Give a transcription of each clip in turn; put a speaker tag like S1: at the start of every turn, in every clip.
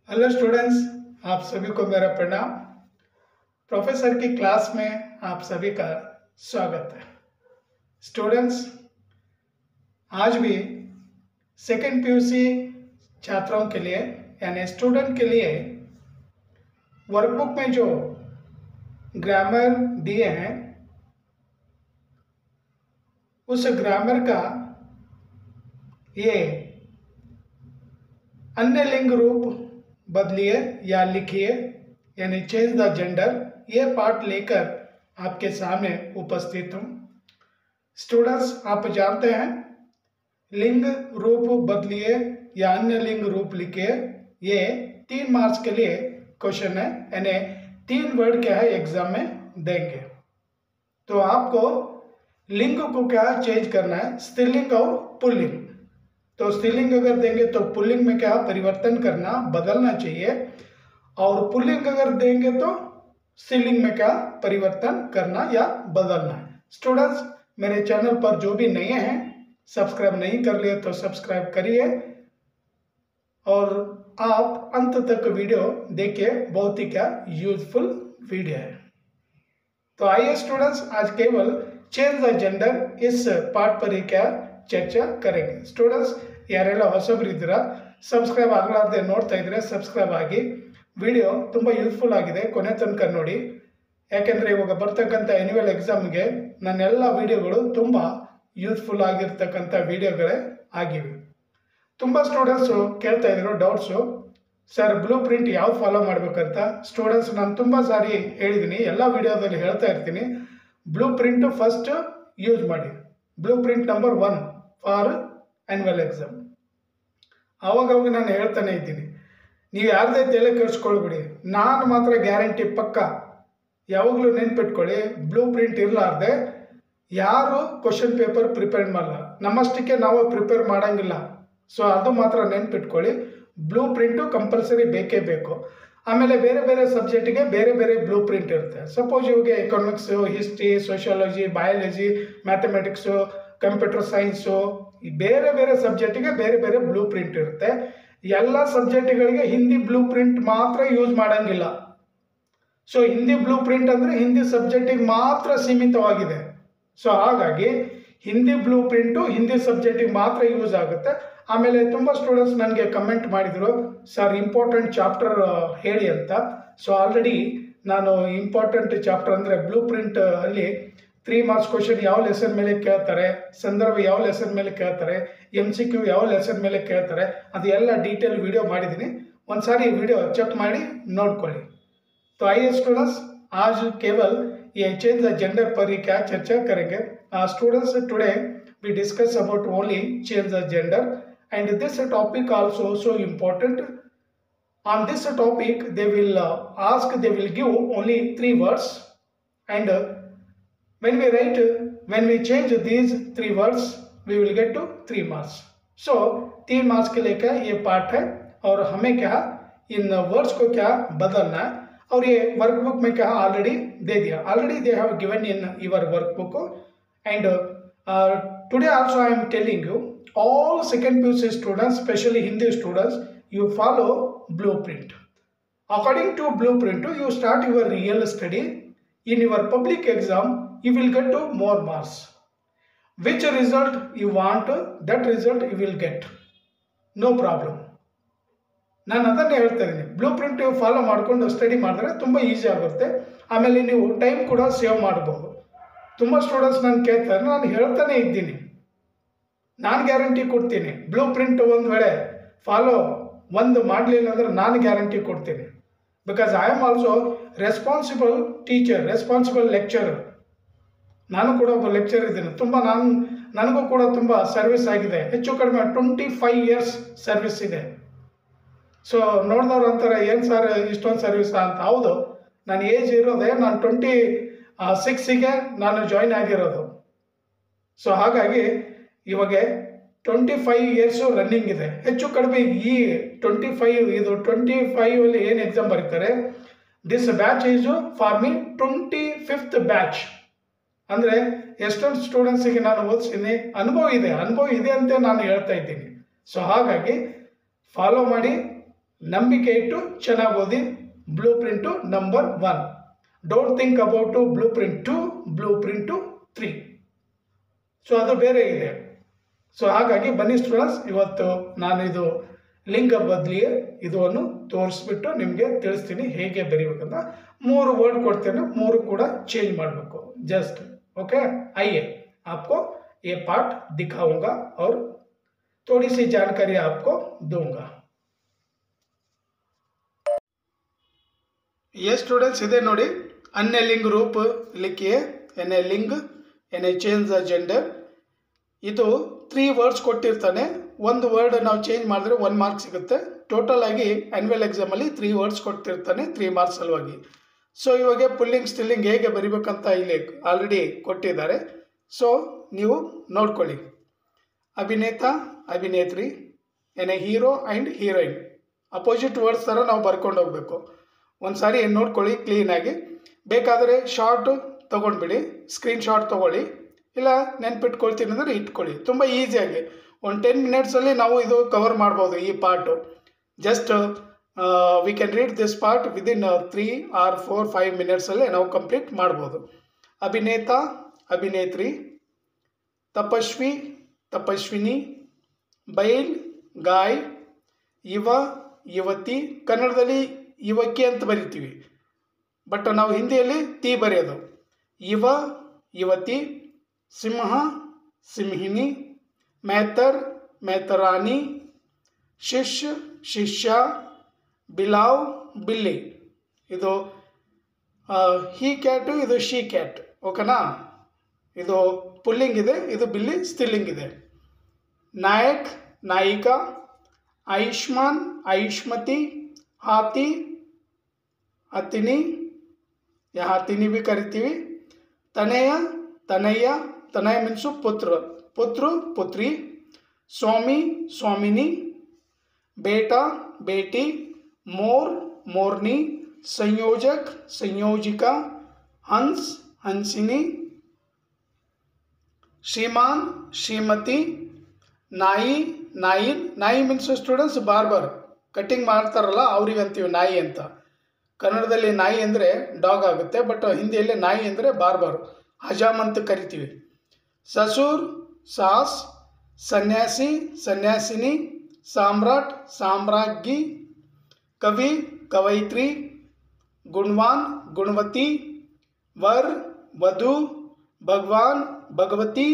S1: Hello students, आप सभी को मेरा प्रणाम। प्रोफेसर की क्लास में आप सभी का स्वागत है। स्टूडेंट्स, आज भी सेकेंड पीयूसी छात्रों के लिए यानी स्टूडेंट के लिए वर्कबुक में जो ग्रामर दिए हैं उस ग्रामर का ये अन्य लिंग रूप बदलिए या लिखिए यानी चेंज द जेंडर, ये पार्ट लेकर आपके सामने उपस्थित हूँ। स्टूडेंट्स, आप जानते हैं लिंग रूप बदलिए या अन्य लिंग रूप लिखिए, ये 3 मार्क्स के लिए क्वेश्चन है, यानी 3 वर्ड क्या है एग्जाम में देंगे। तो आपको लिंग को क्या चेंज करना है, स्त्रीलिंग और पुल्लिंग। तो स्त्रीलिंग अगर देंगे तो पुल्लिंग में क्या परिवर्तन करना, बदलना चाहिए, और पुल्लिंग अगर देंगे तो स्त्रीलिंग में क्या परिवर्तन करना या बदलना है। स्टूडेंट्स, मेरे चैनल पर जो भी नए हैं, सब्सक्राइब नहीं कर लिए तो सब्सक्राइब करिए और आप अंत तक वीडियो देखिए, बहुत ही क्या यूजफुल वीडियो है। तो आइए स्टूडेंट्स, आज केवल चेंज द जेंडर इस पार्ट पर ही क्या ಚರ್ಚೆ ಕರೆಂगे। ಸ್ಟೂಡೆಂಟ್ಸ್, ಯಾರೆಲ್ಲ ಹೊಸಬರಿದ್ದೀರಾ, ಸಬ್ಸ್ಕ್ರೈಬ್ ಆಗಲಾರದೆ ನೋಡ್ತಾ ಇದ್ರೆ ಸಬ್ಸ್ಕ್ರೈಬ್ ಆಗಿ। ವಿಡಿಯೋ ತುಂಬ ಯೂಸ್ಫುಲ್ ಆಗಿದೆ, ಕೊನೆ ತನಕ ನೋಡಿ, ಯಾಕೆಂದರೆ ಇವಾಗ ಬರ್ತಕ್ಕಂಥ ಆ್ಯನ್ಯುವಲ್ ಎಕ್ಸಾಮ್ಗೆ ನನ್ನೆಲ್ಲ ವಿಡಿಯೋಗಳು ತುಂಬ ಯೂಸ್ಫುಲ್ ಆಗಿರ್ತಕ್ಕಂಥ ವಿಡಿಯೋಗಳೇ ಆಗಿವೆ। ತುಂಬ ಸ್ಟೂಡೆಂಟ್ಸು ಕೇಳ್ತಾ ಇದ್ರು ಡೌಟ್ಸು, ಸರ್ ಬ್ಲೂ ಪ್ರಿಂಟ್ ಯಾವ ಫಾಲೋ ಮಾಡಬೇಕಂತ। ಸ್ಟೂಡೆಂಟ್ಸ್, ನಾನು ತುಂಬ ಸಾರಿ ಹೇಳಿದ್ದೀನಿ, ಎಲ್ಲ ವಿಡಿಯೋದಲ್ಲಿ ಹೇಳ್ತಾ ಇರ್ತೀನಿ, ಬ್ಲೂ ಪ್ರಿಂಟು ಫಸ್ಟ್ ಯೂಸ್ ಮಾಡಿ, blue print number 1 for annual exam. ಆವಾಗ ನಾನು ಹೇಳ್ತಾನೆ ಇದ್ದೀನಿ, ನೀವು ಯಾರದೇ ತಲೆ ಕೆಡಿಸ್ಕೊಳ್ಬಿಡಿ, ನಾನು ಮಾತ್ರ ಗ್ಯಾರಂಟಿ ಪಕ್ಕ ಯಾವಾಗಲೂ ನೆನ್ಪಿಟ್ಕೊಳ್ಳಿ, ಬ್ಲೂ ಪ್ರಿಂಟ್ ಇರಲಾರ್ದೆ ಯಾರು ಕ್ವಶನ್ ಪೇಪರ್ ಪ್ರಿಪೇರ್ ಮಾಡಲ್ಲ, ನಮ್ಮಷ್ಟಕ್ಕೆ ನಾವು ಪ್ರಿಪೇರ್ ಮಾಡೋಂಗಿಲ್ಲ। ಸೊ ಅದು ಮಾತ್ರ ನೆನ್ಪಿಟ್ಕೊಳ್ಳಿ, ಬ್ಲೂ ಪ್ರಿಂಟು ಕಂಪಲ್ಸರಿ ಬೇಕೇ ಬೇಕು। ಆಮೇಲೆ ಬೇರೆ ಬೇರೆ ಸಬ್ಜೆಕ್ಟಿಗೆ ಬೇರೆ ಬೇರೆ ಬ್ಲೂ ಪ್ರಿಂಟ್ ಇರುತ್ತೆ। ಸಪೋಸ್ ಇವಾಗ economics, history, sociology, biology, mathematics, computer science, ಬೇರೆ ಬೇರೆ ಸಬ್ಜೆಕ್ಟಿಗೆ ಬೇರೆ ಬೇರೆ ಬ್ಲೂ ಪ್ರಿಂಟ್ ಇರುತ್ತೆ। ಎಲ್ಲ ಸಬ್ಜೆಕ್ಟ್ಗಳಿಗೆ ಹಿಂದಿ ಬ್ಲೂ ಪ್ರಿಂಟ್ ಮಾತ್ರ ಯೂಸ್ ಮಾಡೋಂಗಿಲ್ಲ। ಸೊ ಹಿಂದಿ ಬ್ಲೂ ಪ್ರಿಂಟ್ ಅಂದರೆ ಹಿಂದಿ ಸಬ್ಜೆಕ್ಟಿಗೆ ಮಾತ್ರ ಸೀಮಿತವಾಗಿದೆ। ಸೊ ಹಾಗಾಗಿ ಹಿಂದಿ ಬ್ಲೂ ಪ್ರಿಂಟು ಹಿಂದಿ ಸಬ್ಜೆಕ್ಟಿಗೆ ಮಾತ್ರ ಯೂಸ್ ಆಗುತ್ತೆ। ಆಮೇಲೆ ತುಂಬ ಸ್ಟೂಡೆಂಟ್ಸ್ ನನಗೆ ಕಮೆಂಟ್ ಮಾಡಿದರು, ಸರ್ ಇಂಪಾರ್ಟೆಂಟ್ ಚಾಪ್ಟರ್ ಹೇಳಿ ಅಂತ। ಸೊ ಆಲ್ರೆಡಿ ನಾನು ಇಂಪಾರ್ಟೆಂಟ್ ಚಾಪ್ಟರ್ ಅಂದರೆ ಬ್ಲೂ ಪ್ರಿಂಟ್ ಅಲ್ಲಿ 3 ಮಾರ್ಕ್ಸ್ ಕ್ವಶನ್ ಯಾವ ಲೆಸನ್ ಮೇಲೆ ಕೇಳ್ತಾರೆ, ಸಂದರ್ಭ ಯಾವ ಲೆಸನ್ ಮೇಲೆ ಕೇಳ್ತಾರೆ, MCQ ಯಾವ ಲೆಸನ್ ಮೇಲೆ ಕೇಳ್ತಾರೆ, ಅದು ಎಲ್ಲ ಡೀಟೇಲ್ ವಿಡಿಯೋ ಮಾಡಿದ್ದೀನಿ, ಒಂದು ಸಾರಿ ವಿಡಿಯೋ ಚೆಕ್ ಮಾಡಿ ನೋಡ್ಕೊಳ್ಳಿ। तो आइए स्टूडेंट्स, आज केवल ये चेंज द जेंडर पर ही क्या चर्चा करेंगे। Students, today we discuss about only change the gender, and this topic also so important. On this topic they will they will give only 3 words, and when we change these 3 words we will get to 3 marks. So 3 marks के लिए क्या ये part है, और हमें क्या इन words को क्या बदलना है, और ये वर्कबुक में क्या ऑलरेडी दे दिया, already they have given in your workbook. And today also I am telling you all second PUC students, especially Hindi students, you follow blueprint. According to blueprint you start your real study. In your public exam you will get to more marks. Which result you want, that result you will get, no problem. ನಾನು ಅದನ್ನೇ ಹೇಳ್ತಾ ಇದ್ದೀನಿ, blue print follow ಮಾಡಿಕೊಂಡು study ಮಾಡಿದ್ರೆ ತುಂಬ easy ಆಗುತ್ತೆ, ಆಮೇಲೆ ನೀವು ಟೈಮ್ ಕೂಡ ಸೇವ್ ಮಾಡ್ಬೋದು। ತುಂಬ ಸ್ಟೂಡೆಂಟ್ಸ್ ನಾನು ಕೇಳ್ತಾರೆ, ನಾನು ಹೇಳ್ತಾನೆ ಇದ್ದೀನಿ, ನಾನು ಗ್ಯಾರಂಟಿ ಕೊಡ್ತೀನಿ, ಬ್ಲೂ ಪ್ರಿಂಟ್ ಒಂದು ವೇಳೆ ಫಾಲೋ ಮಾಡಲಿಲ್ಲ ಅಂದರೆ ನಾನು ಗ್ಯಾರಂಟಿ ಕೊಡ್ತೀನಿ, because I am also responsible teacher, responsible lecturer. ನಾನು ಕೂಡ ಒಬ್ಬ ಲೆಕ್ಚರ್ ಇದ್ದೀನಿ, ತುಂಬ ನನಗೂ ಕೂಡ ತುಂಬ ಸರ್ವಿಸ್ ಆಗಿದೆ, ಹೆಚ್ಚು ಕಡಿಮೆ 25 ಇಯರ್ಸ್ ಸರ್ವಿಸ್ ಇದೆ। ಸೊ ನೋಡಿದವ್ರು ಅಂತಾರೆ, ಏನು ಸರ್ ಇಷ್ಟೊಂದು ಸರ್ವಿಸ್ ಅಂತ। ಹೌದು, ನಾನು ಏಜ್ ಇರೋದೇ, ನಾನು 26ಗೆ ನಾನು ಜಾಯ್ನ್ ಆಗಿರೋದು। ಸೊ ಹಾಗಾಗಿ ಇವಾಗ 25 ಇಯರ್ಸು ರನ್ನಿಂಗ್ ಇದೆ, ಹೆಚ್ಚು ಕಡಿಮೆ ಈ 25 ಏನು ಎಕ್ಸಾಮ್ ಬರೀತಾರೆ, this batch is for me 25th batch. ಅಂದರೆ ಎಷ್ಟೊಂದು ಸ್ಟೂಡೆಂಟ್ಸಿಗೆ ನಾನು ಓದಿಸಿದ್ದೀನಿ, ಅನುಭವ ಇದೆ ಅಂತ ನಾನು ಹೇಳ್ತಾ ಇದ್ದೀನಿ। ಸೊ ಹಾಗಾಗಿ ಫಾಲೋ ಮಾಡಿ, ನಂಬಿಕೆ ಇಟ್ಟು ಚೆನ್ನಾಗಿ ಓದಿ. Blue print number 1. Don't think about blue print 2, blue print 3. So ಅದು ಬೇರೆ ಇದೆ. ಸೊ ಹಾಗಾಗಿ ಬನ್ನಿ ಸ್ಟೂಡೆಂಟ್ಸ್, ಇವತ್ತು ನಾನು ಇದು ಲಿಂಗ ಬದಲಿಗೆ ಇದನ್ನು ತೋರಿಸ್ಬಿಟ್ಟು ನಿಮಗೆ ತಿಳಿಸ್ತೀನಿ ಹೇಗೆ ಬರೀಬೇಕಂತ. 3 ವರ್ಡ್ ಕೊಡ್ತೇನೆ, 3 ಕೂಡ ಚೇಂಜ್ ಮಾಡಬೇಕು जस्ट. ओके, आइए आपको ये पार्ट दिखाऊंगा और थोड़ी सी जानकारी आपको दूंगा. ये स्टूडेंट्स इधे नोड़ी, अन्य लिंग रूप लिखिए. एने लिंग, एने चेंज द जेंडर. ಇದು 3 ವರ್ಡ್ಸ್ ಕೊಟ್ಟಿರ್ತಾನೆ. ಒಂದು ವರ್ಡ್ ನಾವು ಚೇಂಜ್ ಮಾಡಿದ್ರೆ 1 ಮಾರ್ಕ್ ಸಿಗುತ್ತೆ. ಟೋಟಲ್ ಆಗಿ ಆನ್ಯುವಲ್ ಎಕ್ಸಾಮಲ್ಲಿ 3 ವರ್ಡ್ಸ್ ಕೊಟ್ಟಿರ್ತಾನೆ, 3 ಮಾರ್ಕ್ಸ್ ಸಲುವಾಗಿ. ಸೊ ಇವಾಗ ಪುಲ್ಲಿಂಗ್ ಸ್ಟಿಲ್ಲಿಂಗ್ ಹೇಗೆ ಬರಿಬೇಕಂತ ಇಲ್ಲಿ ಆಲ್ರೆಡಿ ಕೊಟ್ಟಿದ್ದಾರೆ. ಸೊ ನೀವು ನೋಡ್ಕೊಳ್ಳಿ. ಅಭಿನೇತ, ಅಭಿನೇತ್ರಿ, ಏನೇ hero and heroine, opposite words ಥರ ನಾವು ಬರ್ಕೊಂಡು ಹೋಗಬೇಕು. ಒಂದು ಸಾರಿ ನೋಡ್ಕೊಳ್ಳಿ ಕ್ಲೀನಾಗಿ. ಬೇಕಾದರೆ ಶಾರ್ಟ್ ತೊಗೊಂಡ್ಬಿಡಿ, ಸ್ಕ್ರೀನ್ ಶಾಟ್ ತೊಗೊಳ್ಳಿ, ಇಲ್ಲ ನೆನ್ಪಿಟ್ಕೊಳ್ತೀನಿ ಅಂದರೆ ಇಟ್ಕೊಳ್ಳಿ. ತುಂಬ ಈಸಿಯಾಗಿ ಒಂದು 10 ಮಿನಿಟ್ಸಲ್ಲಿ ನಾವು ಇದು ಕವರ್ ಮಾಡ್ಬೋದು ಈ part. Just we can read this part within 3 or 4, 5 ಮಿನಿಟ್ಸಲ್ಲೇ ನಾವು ಕಂಪ್ಲೀಟ್ ಮಾಡ್ಬೋದು. ಅಭಿನೇತ, ಅಭಿನೇತ್ರಿ, ತಪಸ್ವಿ, ತಪಸ್ವಿನಿ, ಬೈಲ್, ಗಾಯ್, ಯುವ, ಯುವತಿ. ಕನ್ನಡದಲ್ಲಿ ಯುವಕಿ ಅಂತ ಬರಿತೀವಿ, ಬಟ್ ನಾವು ಹಿಂದಿಯಲ್ಲಿ ತಿ ಬರೆಯೋದು. ಯುವ, ಯುವತಿ, ಸಿಂಹ, ಸಿಂಹಿನಿ, ಮೇತರ್, ಮೇತರಾನಿ, ಶಿಷ್ಯ, ಶಿಷ್ಯ, ಬಿಲಾವ್, ಬಿಲ್ಲಿ. ಇದು ಹಿ ಕ್ಯಾಟು, ಇದು ಶಿ ಕ್ಯಾಟ್. ಓಕೆನಾ? ಇದು ಪುಲ್ಲಿಂಗ್ ಇದೆ, ಇದು ಬಿಲ್ಲಿ ಸ್ಟಿಲ್ಲಿಂಗ್ ಇದೆ. ನಾಯಕ್, ನಾಯಿಕಾ, ಆಯುಷ್ಮಾನ್, ಆಯುಷ್ಮತಿ, ಹಾತಿ, ಹತಿನಿ, ಯಾ ಹಾತಿನಿ भी ಕರಿತೀವಿ. ತನಯ, ತನಯ್ಯ, ತನಯ ಮೀನ್ಸು ಪುತ್ರ, ಪುತ್ರ, ಪುತ್ರಿ. ಸ್ವಾಮಿ, ಸ್ವಾಮಿನಿ, बेटा, बेटी, मोर, मोरनी, संयोजक, संयोजिका, हंस, हंसिनी, श्रीमान, श्रीमती, नाई, नाइन. नाई मीन्स स्टूडेंट्स बार्बर, ಕಟ್ಟಿಂಗ್ ಮಾಡ್ತಾರಲ್ಲ ಅವ್ರಿಗೆ ಅಂತೀವಿ ನಾಯಿ ಅಂತ. ಕನ್ನಡದಲ್ಲಿ ನಾಯಿ ಅಂದರೆ ಡಾಗ್ ಆಗುತ್ತೆ, ಬಟ್ ಹಿಂದಿಯಲ್ಲಿ ನಾಯಿ ಅಂದರೆ ಬಾರ್ಬರ್, ಹಜಾಮ್ ಅಂತ ಕರಿತೀವಿ. ಸಸೂರ್, ಸಾಸ್, ಸನ್ಯಾಸಿ, ಸನ್ಯಾಸಿನಿ, ಸಾಮ್ರಾಟ್, ಸಾಮ್ರಾಜ್ಞಿ, कवि, कवयित्री, गुणवान, गुणवती, वर, वधु, भगवान, भगवती,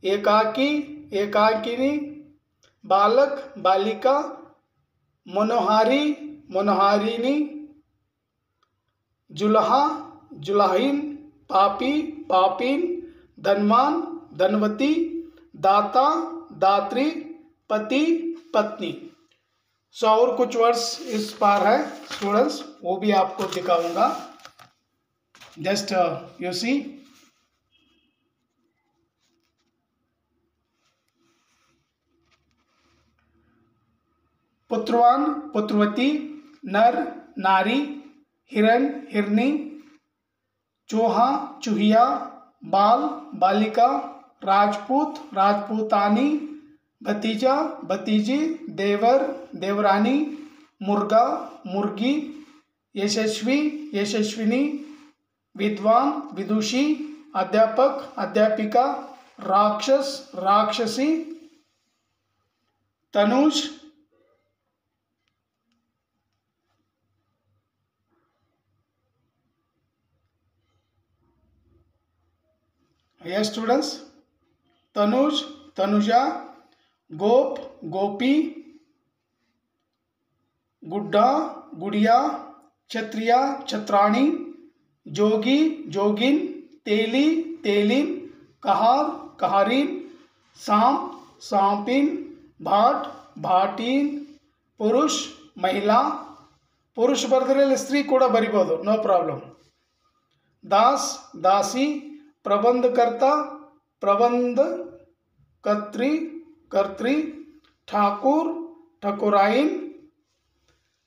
S1: एकाकी, एकाकिनी, बालक, बालिका, मनोहारी, मनोहारिणी, जुल्हा, जुल्हीन, पापी, पापीन, धनवान, धनवती, दाता, दात्री, पति, पत्नी. सो और कुछ वर्ड्स इस पार है स्टूडेंट्स, वो भी आपको दिखाऊंगा. Just you see. पुत्रवान, पुत्रवती, नर, नारी, हिरण, हिरनी, चूहा, चूहिया, बाल, बालिका, राजपूत, राजपूतानी, भतीजा, भतीजी, देवर, देवरानी, मुर्गा, मुर्गी, यशस्वी, यशस्विनी, विद्वान, विदुषी, अध्यापक, अध्यापिका, राक्षस, राक्षसी, तनुज, ये स्टूडेंट्स, तनुज, तनुजा, गोप, गोपी, गुड्डा, गुड़िया, क्षत्रिया, छत्राणी, जोगी, जोगिन, तेली, तेलिन, कहार, कहारिन, सांप, सांपिन, भाट, भाटीन, पुरुष, महिला. पुरुष बरदरे स्त्री ಕೂಡ ಬರಿಬಹುದು, ನೋ ಪ್ರಾಬ್ಲಮ್. दास, दासी, प्रबंधकर्ता, प्रबंध कर्त्री, कर्त्री, ठाकुर, ठकुराइन.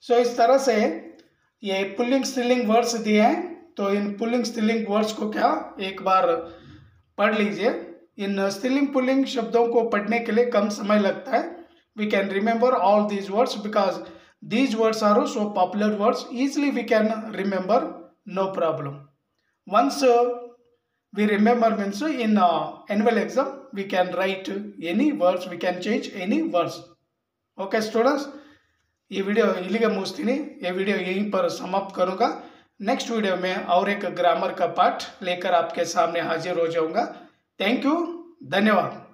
S1: सो इस तरह से ये पुल्लिंग स्त्रीलिंग वर्ड्स दिए हैं. तो इन पुल्लिंग स्त्रीलिंग वर्ड्स को क्या एक बार पढ़ लीजिए. इन स्त्रीलिंग पुल्लिंग शब्दों को पढ़ने के लिए कम समय लगता है. We can remember all these words because These words are so popular words, easily we can remember, no problem. Once we remember means in annual exam we can write any words, we can change any words. Okay students, ये video इलिगे मुझती ये video यहीं पर समाप्त करूंगा। Next video में और एक grammar का पार्ट लेकर आपके सामने हाजिर हो जाऊंगा। थैंक यू, धन्यवाद।